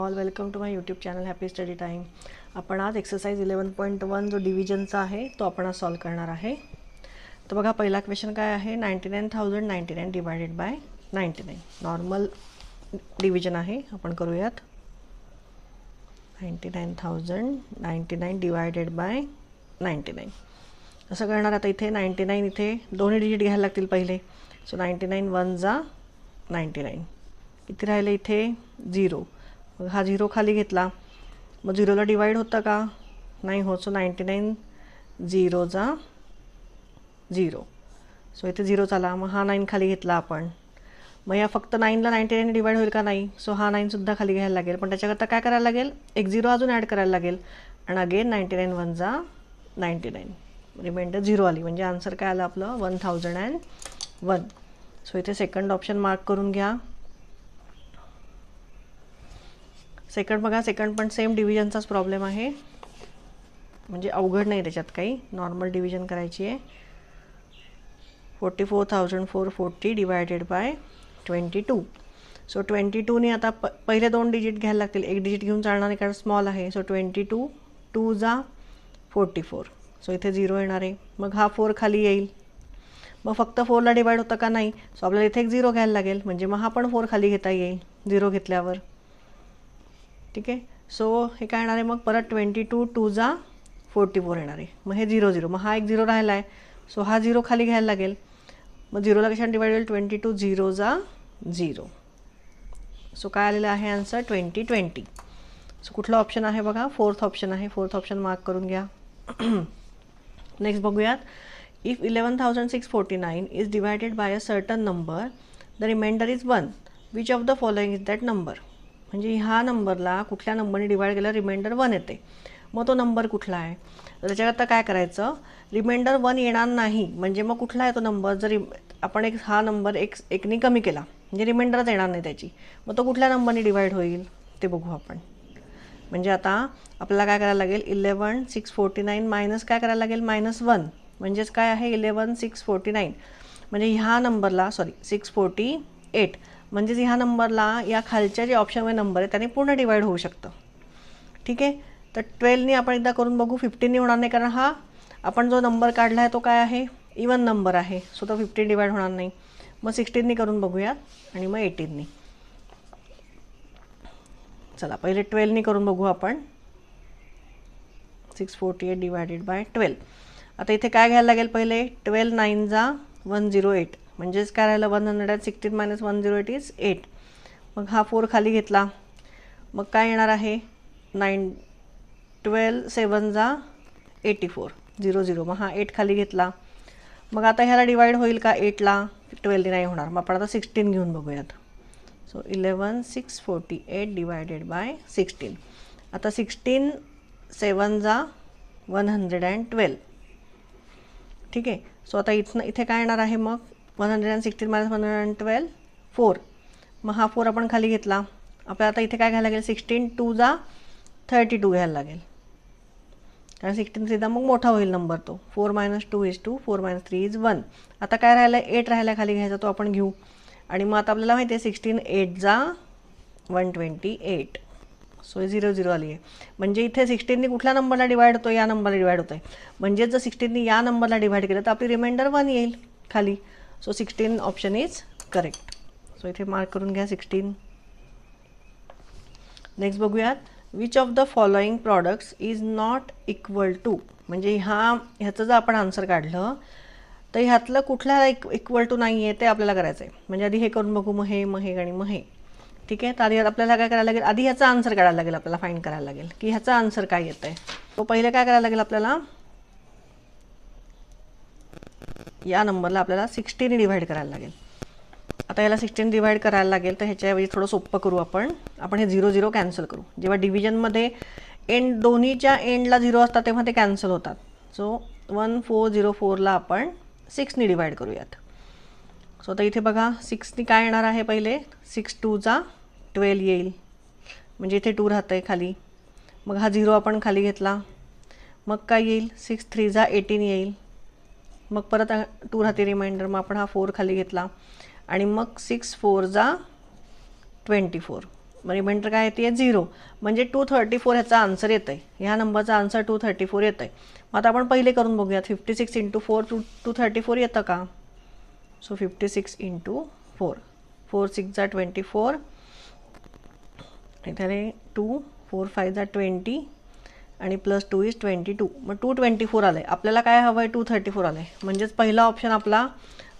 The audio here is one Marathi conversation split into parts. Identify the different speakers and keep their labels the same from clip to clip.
Speaker 1: All, welcome to my YouTube channel happy study time. आपण आज एक्सरसाइज 11.1 जो डिव्हिजनचा आहे तो आपण आज सॉल्व करणार आहे. तर बघा, पहिला क्वेश्चन काय आहे, 99,099 डिवायडेड बाय 99. नॉर्मल डिव्हिजन आहे, आपण करूयात. 99,099 डिवायडेड बाय 99 असं करणार. आता इथे 99 इथे दोन्ही डिजिट घ्यायला लागतील पहिले. सो 99 1 जा 99. किती राहिले इथे 0. मग हा 0 खाली घेतला, मग 0ला डिवाइड होतं का, नाही होत. सो 99 0 जा 0. सो इथे 0 आला. मग हा 9 खाली घेतला आपण. मग या फक्त 9ला 99 डिवाइड होईल का, नाही. सो हा 9सुद्धा खाली घ्यायला लागेल. पण त्याच्याकरता काय करायला लागेल, एक 0 अजून ॲड करायला लागेल. आणि अगेन 99 1 जा 99. रिमाइंडर 0 आली. म्हणजे आन्सर काय आलं आपलं 1001. सो इथे सेकंड ऑप्शन मार्क करून घ्या. सेकंड बघा, सेकंड पण सेम डिव्हिजनचाच प्रॉब्लेम आहे. म्हणजे अवघड नाही त्याच्यात काही, नॉर्मल डिव्हिजन करायची आहे. 44,440 डिवायडेड बाय 22. सो 22ने आता पहिले दोन डिजिट घ्यायला लागतील. एक डिजिट घेऊन चालणार नाही कारण स्मॉल आहे. सो 22 2 जा 44. सो इथे 0 येणार आहे. मग हा 4 खाली येईल. मग फक्त 4ला डिवाइड होतं का, नाही. सो आपल्याला इथे एक 0 घ्यायला लागेल. म्हणजे मग हा पण 4 खाली घेता येईल 0 घेतल्यावर. ठीक आहे. सो हे काय येणार आहे, मग परत 22 2 जा 44 येणार आहे. मग हे 0 0. मग हा एक 0 राहिला आहे. सो हा 0 खाली घ्यायला लागेल. मग 0ला कशाने डिवाइड होईल, 22 0 जा 0. सो काय आलेलं आहे आन्सर 2020. सो कुठला ऑप्शन आहे बघा, फोर्थ ऑप्शन आहे. फोर्थ ऑप्शन मार्क करून घ्या. नेक्स्ट बघूयात. If 11,649 is divided by a certain number, the remainder is 1. Which of the following is that number. म्हणजे ह्या नंबरला कुठल्या नंबरने डिवाइड केला रिमाइंडर 1 येते. मग तो नंबर कुठला आहे. तर त्याच्याकरता काय करायचं, रिमाइंडर 1 येणार नाही. म्हणजे मग कुठला आहे तो नंबर. जर आपण हा नंबर एकने कमी केला म्हणजे रिमाइंडरच येणार नाही त्याची. मग तो कुठल्या नंबरने डिवाइड होईल ते बघू आपण. म्हणजे आता आपल्याला काय करायला लागेल, 11,649 मायनस काय करायला लागेल, -1. म्हणजेच काय आहे 11,649. म्हणजे ह्या नंबरला 648. म्हणजेच ह्या नंबरला या खालच्या जे ऑप्शनमध्ये नंबर आहे त्याने पूर्ण डिवाइड होऊ शकतं. ठीक आहे. तर 12ने आपण एकदा करून बघू. 15ने होणार नाही कारण हा आपण जो नंबर काढला आहे तो काय आहे, इवन नंबर आहे. सो तो 15 डिवाइड होणार नाही. मग 16ने करून बघूयात आणि मग 18ने. चला पहिले 12ने करून बघू आपण. 648 डिवायडेड बाय 12. आता इथे काय घ्यायला लागेल, पहिले 12 9 जा 108. म्हणजेच काय राहिलं 116 मायनस 108 इज 8. मग हा 4 खाली घेतला. मग काय येणार आहे 12 7 जा 84 0 0. मग हा 8 खाली घेतला. मग आता ह्याला डिवाइड होईल का 8ला, 12ने नाही होणार. मग आपण आता 16 घेऊन बघूयात. So 11,648 divided by 16. आता 16 7 जा 112. ठीक आहे. सो आता इथे काय येणार आहे, मग 116 मायनस 112 4. मग हा 4 आपण खाली घेतला. आपल्याला आता इथे काय घ्यायला लागेल, 16 2 जा 32 घ्यायला लागेल. कारण 16 सीधा मग मोठा होईल नंबर तो. 4 - 2 is 2, 4 - 3 is 1. आता काय राहिलं, 8 राहिला खाली घ्यायचा, तो आपण घेऊ. आणि मग आता आपल्याला माहिती आहे 16 8 जा 128. सो 0 0 आली आहे. म्हणजे इथे 16ने कुठल्या नंबरला डिवाइड होतो, या नंबरला डिवाइड होतो आहे. म्हणजेच जर 16ने या नंबरला डिवाइड केलं तर आपली रिमाइंडर 1 येईल खाली. So 16 option is correct. So इथे मार्क करून घ्या 16. नेक्स्ट बघूयात. Which of the following products is not equal to. म्हणजे ह्याचं जर आपण आन्सर काढलं तर ह्यातलं कुठल्या इक्वल टू नाही आहे ते आपल्याला करायचं आहे. म्हणजे आधी हे करून बघू, मग हे आणि मग हे. ठीक आहे. तर आधी आपल्याला काय करायला लागेल, आधी ह्याचा आन्सर काढायला लागेल. आपल्याला फाइंड करायला लागेल की ह्याचा आन्सर काय येतं आहे. तो पहिले काय करायला लागेल, आपल्याला या नंबरला आपल्याला 16ने डिवाइड करायला लागेल. आता याला 16 डिवाइड करायला लागेल. तर ह्याच्याऐवजी थोडं सोपं करू आपण हे 0 0 कॅन्सल करू. जेव्हा डिव्हिजनमध्ये एंड दोन्हीच्या एंडला 0 असतात तेव्हा ते कॅन्सल होतात. सो 1404ला आपण 6ने डिवाइड करूयात. सो आता इथे बघा 6ने काय येणार आहे, पहिले 6 2 जा 12 येईल. म्हणजे इथे 2 राहतं आहे खाली. मग हा 0 आपण खाली घेतला. मग काय येईल, 6 3 जा 18 येईल. मग परत 2 राहते रिमाइंडर. मग आपण हा 4 खाली घेतला. आणि मग 6 4 जा 24. रिमाइंडर काय येते 0, म्हणजे 234 ह्याचा आन्सर येतं आहे. ह्या नंबरचा आन्सर 234 येतं आहे. मग आता आपण पहिले करून बघूयात. 56 × 4 234 येतं का? सो 56 × 4, 4 6 जा 24, इथे 2 4 5 जा 20 आणि +2 इज 22. मग 224 आलं आहे. आपल्याला काय हवं आहे? 234 आलं आहे. म्हणजेच पहिला ऑप्शन आपला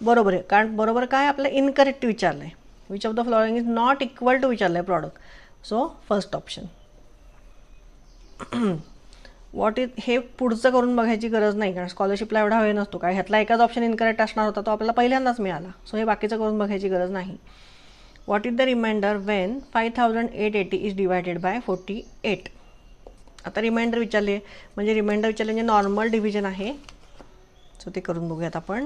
Speaker 1: बरोबर आहे. कारण बरोबर काय आपलं इनकरेक्ट विचारलं आहे. Which of the following is not equal to विचारलं आहे product. So first option. What is, हे पुढचं करून बघायची गरज नाही, कारण स्कॉलरशिपला एवढा वेळ नसतो. काय ह्यातला एकाच ऑप्शन इनकरेक्ट असणार होता, तो आपल्याला पहिल्यांदाच मिळाला. सो हे बाकीचं करून बघायची गरज नाही. What is the remainder when 5880 is divided by 48. आता रिमाइंडर विचारले, म्हणजे रिमाइंडर विचारले म्हणजे नॉर्मल डिव्हिजन आहे. सो ते करून बघूयात आपण.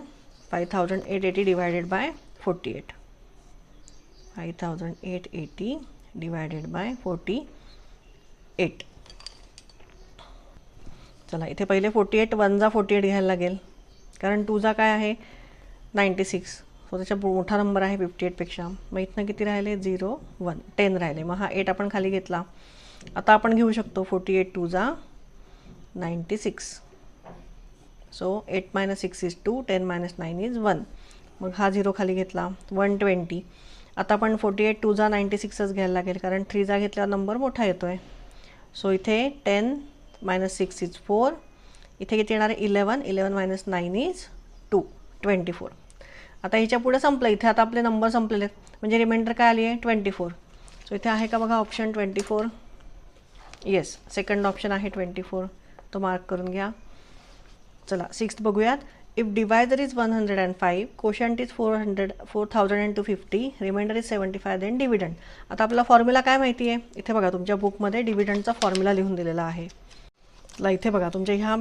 Speaker 1: 5880 डिवायडेड बाय 48. 5880 divided by 48. चला इथे पहिले 48 1 जा 48 घ्यायला लागेल, कारण 2 जा काय आहे 96. सो त्याच्या मोठा नंबर आहे 58पेक्षा. मग इथनं किती राहिले? 0 1 10 राहिले. मग हा 8 आपण खाली घेतला. आता आपण घेऊ शकतो 48 2 जा 96. So 8 - 6 is 2, 10 - 9 is 1. मग हा 0 खाली घेतला. 120. आता आपण 48 2 जा 96च घ्यायला लागेल, कारण 3 जा घेतल्यावर नंबर मोठा येतो आहे. सो इथे 10 - 6 इज 4. इथे किती येणार आहे? 11. 11 - 9 इज 2, 24. आता ह्याच्या पुढे संपलं. इथे आता आपले नंबर संपलेले आहेत, म्हणजे रिमाइंडर काय आली आहे? 24. सो इथे आहे का बघा ऑप्शन 24? येस, सेकंड ऑप्शन आहे 24. तो मार्क करून घ्या. चला 6th बघूयात. If divisor is 105, quotient is 4250, remainder is 75, then dividend. आता आपला फॉर्म्युला काय माहिती आहे? इथे बघा तुमच्या बुकमध्ये डिव्हिडंडचा फॉर्म्युला लिहून दिलेला आहे. इथे बघा तुमच्या ह्या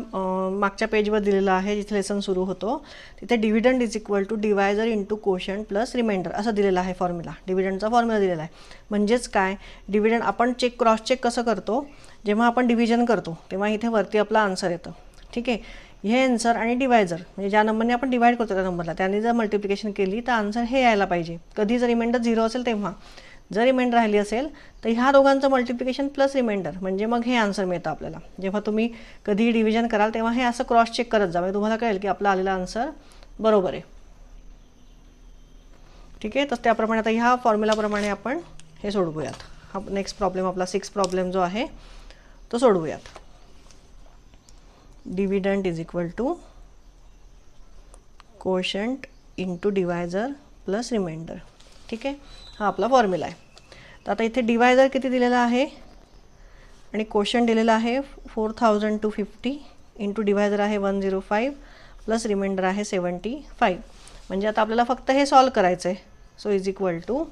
Speaker 1: मागच्या पेजवर दिलेलं आहे, जिथे लेसन सुरू होतो तिथे dividend is equal to divisor into quotient plus remainder असं दिलेलं आहे फॉर्म्युला. डिव्हिडंडचा फॉर्म्युला दिलेला आहे. म्हणजेच काय, डिव्हिडंड आपण क्रॉस चेक कसं करतो? जेव्हा आपण डिव्हिजन करतो तेव्हा इथे वरती आपला आन्सर येतं. ठीक आहे, हे आन्सर आणि डिवायझर म्हणजे ज्या नंबरने आपण डिवाइड करतो त्या नंबरला, त्याने जर मल्टिप्लिकेशन केली तर आन्सर हे यायला पाहिजे. कधी जर रिमाइंडर 0 असेल तेव्हा. जर रिमाइंडर राहिली असेल तर ह्या दोघांचं मल्टिप्लिकेशन प्लस रिमाइंडर म्हणजे मग हे आन्सर मिळतं आपल्याला. जेव्हा तुम्ही कधी डिव्हिजन कराल तेव्हा हे असं क्रॉस चेक करत जा, म्हणजे तुम्हाला कळेल की आपला आलेला आन्सर बरोबर आहे. ठीक आहे, तर त्याप्रमाणे आता ह्या फॉर्म्युलाप्रमाणे आपण हे सोडवूयात. हा नेक्स्ट प्रॉब्लेम आपला 6 प्रॉब्लेम जो आहे तो सोडवूयात. Dividend is equal to quotient into divisor plus remainder. ठीक आहे, हा आपला फॉर्म्युला आहे. तर आता इथे डिवायझर किती दिलेला आहे आणि कोशंट दिलेला आहे 4250 इंटू डिवायझर आहे 105 प्लस रिमाइंडर आहे 75. म्हणजे आता आपल्याला फक्त हे सॉल्व करायचं आहे. सो इज इक्वल टू,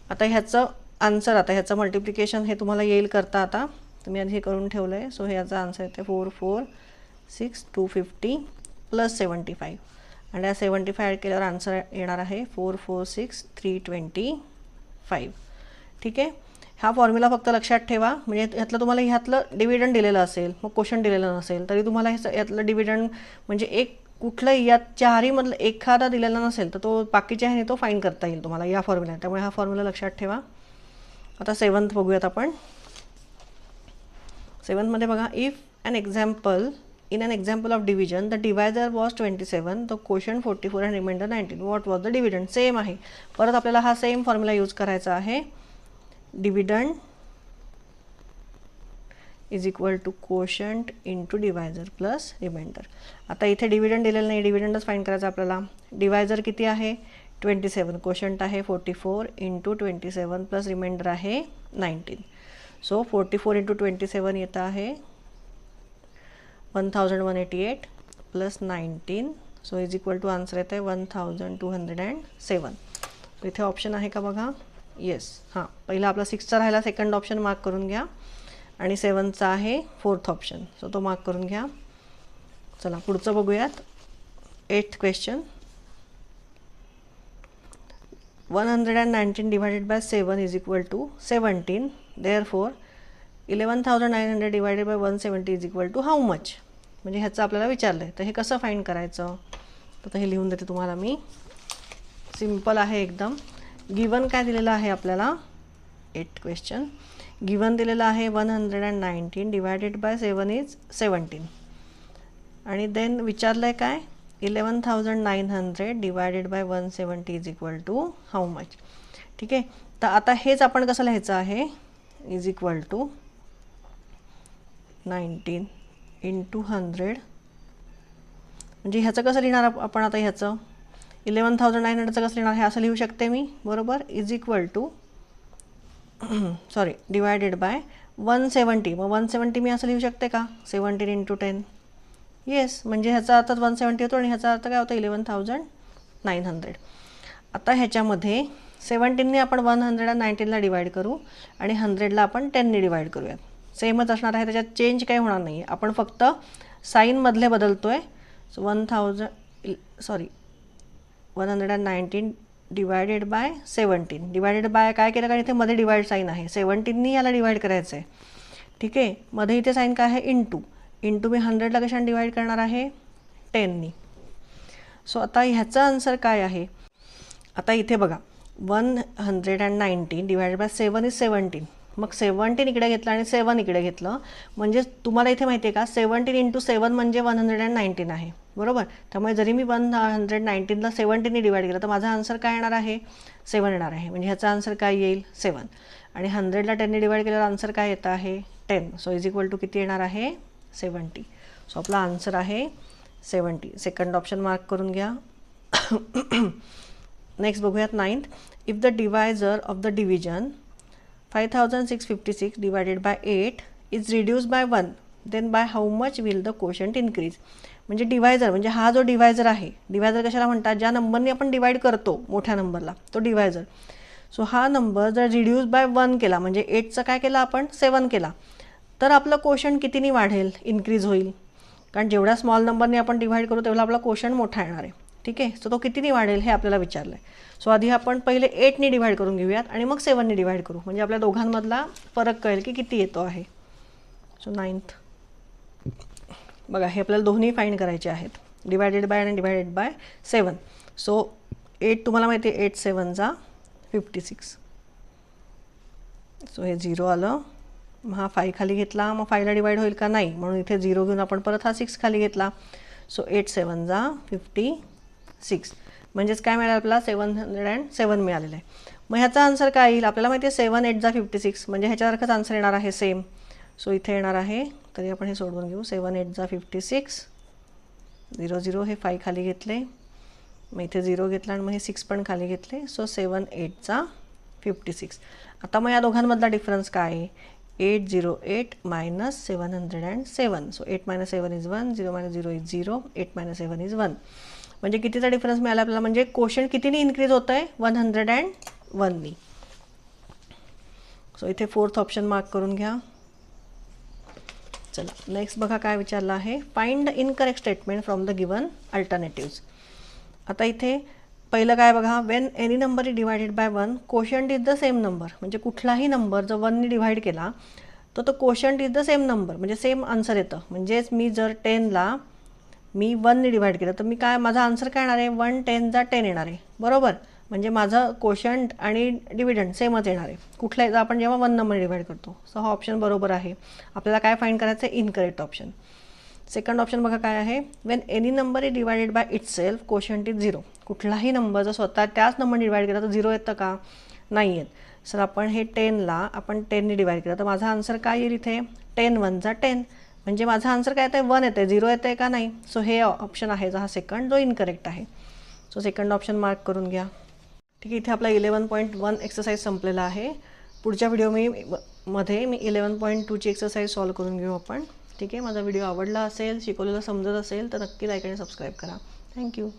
Speaker 1: आता ह्याचं आन्सर, आता ह्याचं मल्टिप्लिकेशन हे तुम्हाला येईल करता. आता तुम्ही आधी हे करून ठेवलं आहे. सो ह्याचा आन्सर येते 446250 प्लस 75 आणि या 75 ॲड केल्यावर आन्सर येणार आहे 446325. ठीक आहे, हा फॉर्म्युला फक्त लक्षात ठेवा. म्हणजे ह्यातलं तुम्हाला ह्यातलं डिव्हिडंड दिलेलं असेल, मग क्वेश्चन दिलेलं नसेल तरी तुम्हाला हे यातलं डिव्हिडंड म्हणजे एक कुठलं या चारहीमधलं एखादा दिलेला नसेल तर तो बाकीच्या ह्याने तो फाईंड करता येईल तुम्हाला या फॉर्म्युला. त्यामुळे हा फॉर्म्युला लक्षात ठेवा. आता 7th बघूयात आपण. 7th मध्ये बघा, if in an example of division the divisor was 27, the quotient 44 and remainder 19, what was the dividend? Same आहे. परत आपल्याला हा सेम फॉर्म्युला यूज करायचा आहे. Dividend is equal to quotient into divisor plus remainder. आता इथे डिव्हिडंड दिलेलं नाही, डिव्हिडंडच फाईंड करायचा आपल्याला. डिवायझर किती आहे 27, कोशंट आहे 44 इंटू 27 प्लस रिमाइंडर आहे 19. सो 44 इंटू 27 येतं आहे 1188 plus 19. So is equal to answer येतं आहे 1207. सो इथे ऑप्शन आहे का बघा? येस. हां, पहिला आपला 6चा राहिला, सेकंड ऑप्शन मार्क करून घ्या आणि 7चा आहे 4th ऑप्शन. सो तो मार्क करून घ्या. चला पुढचं बघूयात. 8th question. 119 divided by 7 is equal to 17. Therefore 11,900 divided by 170 is equal to how much? म्हणजे ह्याचं आपल्याला विचारलं आहे. तर हे कसं फाईंड करायचं? तर हे लिहून देते तुम्हाला मी. सिम्पल आहे एकदम. गिवन काय दिलेलं आहे आपल्याला? 8th question. गिवन दिलेलं आहे 119 डिवायडेड बाय 7 इज 17 आणि देन विचारलं आहे काय 11,900 divided by 170 is equal to how much. ठीक आहे, तर आता हेच आपण कसं लिहायचं आहे इज इक्वल टू 19 इंटू 100. म्हणजे ह्याचं कसं लिहिणार आपण आता ह्याचं 11,900चं कसं लिहिणार हे असं लिहू शकते मी बरोबर is equal to sorry divided by 170. मग 170 मी असं लिहू शकते का 17 इंटू 10. येस, म्हणजे ह्याचा अर्थ 170 होतो आणि ह्याचा अर्थ काय होतं 11,900. आता ह्याच्यामध्ये 17ने आपण 119ला डिवाइड करू आणि 100ला आपण 10ने डिवाइड करूयात. सेमच असणार आहे, त्याच्यात चेंज काही होणार नाही आहे. आपण फक्त साईनमधले बदलतो आहे. So 119 divided bye 17 divided by काय केलं कारण इथे मध्ये डिवाइड साईन आहे 17नी याला डिवाइड करायचं आहे. ठीक आहे, मध्ये इथे साईन काय आहे इंटू मी 100ला कशाने डिवाइड करणार आहे 10नी. सो आता ह्याचा आन्सर काय आहे आता इथे बघा 119 डिवायडेड बाय 7 इज 17. मग 17 इकडे घेतलं आणि 7 इकडे घेतलं म्हणजे तुम्हाला इथे माहिती आहे का 17 इंटू 7 म्हणजे 119 आहे बरोबर. त्यामुळे जरी मी 119ला 17ने डिवाइड केलं तर माझा आन्सर काय येणार आहे 7 येणार आहे. म्हणजे ह्याचा आन्सर काय येईल 7 आणि 100ला 10ने डिवाइड केल्यावर आन्सर काय येतं आहे 10. सो इज इक्वल टू किती येणार आहे 70. सो आपला आन्सर आहे 70. सेकंड ऑप्शन मार्क करून घ्या. नेक्स्ट बघूयात 9th. If the divisor of the division 5656 divided by 8 is reduce by 1 then by how much will the quotient increase. म्हणजे डिवायझर म्हणजे हा जो डिवायझर आहे डिवायझर कशाला म्हणतात ज्या नंबरने आपण डिवाइड करतो मोठ्या नंबरला तो डिवायझर. सो हा नंबर जर रिड्यूस बाय 1 केला म्हणजे 8चं काय केलं आपण 7 केला तर आपलं कोशंट कितीनी वाढेल इन्क्रीज होईल. कारण जेवढ्या स्मॉल नंबरने आपण डिवाइड करू तेवढा आपला कोशंट मोठा येणार आहे. ठीक आहे, सो तो कितीनी वाढेल हे आपल्याला विचारलं आहे. सो आधी आपण पहिले 8ने डिवाइड करून घेऊयात आणि मग 7ने डिवाइड करू म्हणजे आपल्या दोघांमधला फरक कळेल की किती येतो आहे. सो 9th बघा हे आपल्याला दोन्ही फाइंड करायचे आहेत डिवायडेड बाय आणि डिवायडेड बाय 7. सो 8 तुम्हाला माहिती आहे 8 7 जा 56. सो हे 0 आलं. हा 5 खाली घेतला मग 5ला डिवाइड होईल का नाही म्हणून इथे 0 घेऊन आपण परत हा 6 खाली घेतला. सो 8 7 जा 56 म्हणजेच काय मिळालं आपल्याला 707 मिळालेलं आहे. मग ह्याचा आन्सर काय येईल आपल्याला माहिती आहे 7 8 जा 56 म्हणजे ह्याच्यासारखंच आन्सर येणार आहे सेम. सो इथे येणार आहे तरी आपण हे सोडवून घेऊ 7 8 जा 56 0 0 हे 5 खाली घेतले मग इथे 0 घेतला आणि मग हे 6 पण खाली घेतले. सो 7 8 जा 56. आता मग या दोघांमधला डिफरन्स काय आहे 808 minus 707. So 8 - 7 is 1 0 - 0 is 0 8 - 7 is 1. म्हणजे कितीचा डिफरन्स मिळाला आपल्याला म्हणजे कोशंट कितीने इन्क्रीज होतं आहे 101नी. सो इथे 4th ऑप्शन मार्क करून घ्या. चला नेक्स्ट बघा काय विचारलं आहे find the incorrect statement from the given alternatives. आता इथे पहिलं काय बघा Wien any number is divided bye 1 quotient is the same number. म्हणजे कुठलाही नंबर जर 1ने डिवाइड केला तर तो quotient is the same number म्हणजे सेम आन्सर येतं. म्हणजेच मी जर 10ला मी 1ने डिवाइड केलं तर मी काय माझा आन्सर काय येणार आहे 1 10 जा 10 येणार आहे बरोबर. म्हणजे माझं कोशंट आणि डिव्हिडंड सेमच येणार आहे कुठल्याही आपण जेव्हा 1 नंबर डिवाइड करतो. सो हा ऑप्शन बरोबर आहे. आपल्याला काय फाइंड करायचं आहे इनकरेक्ट ऑप्शन. सेकंड ऑप्शन बघा काय आहे Wien any number is divided by itself quotient is 0. कुठलाही नंबर जर स्वतः त्याच नंबर डिवाइड केला तर 0 येतं का नाही येत. सर आपण हे 10ला आपण 10ने डिवाइड केलं तर माझा आन्सर काय येईल इथे 10 1 जा 10 म्हणजे माझा आन्सर काय येतं 1 येतं 0 येतं का नाही. सो हे ऑप्शन आहे हा सेकंड जो इनकरेक्ट आहे. सो सेकंड ऑप्शन मार्क करून घ्या. ठीक आहे, इथे आपला 11.1 एक्सरसाइज संपलेला आहे. पुढच्या व्हिडिओ मध्ये मी 11.2ची एक्सरसाइज सॉल्व करून घेऊ आपण. ठीक आहे, माझा व्हिडिओ आवडला असेल शिकवलेलं समजत असेल तर नक्की लाईक आणि सबस्क्राईब करा. थँक्यू.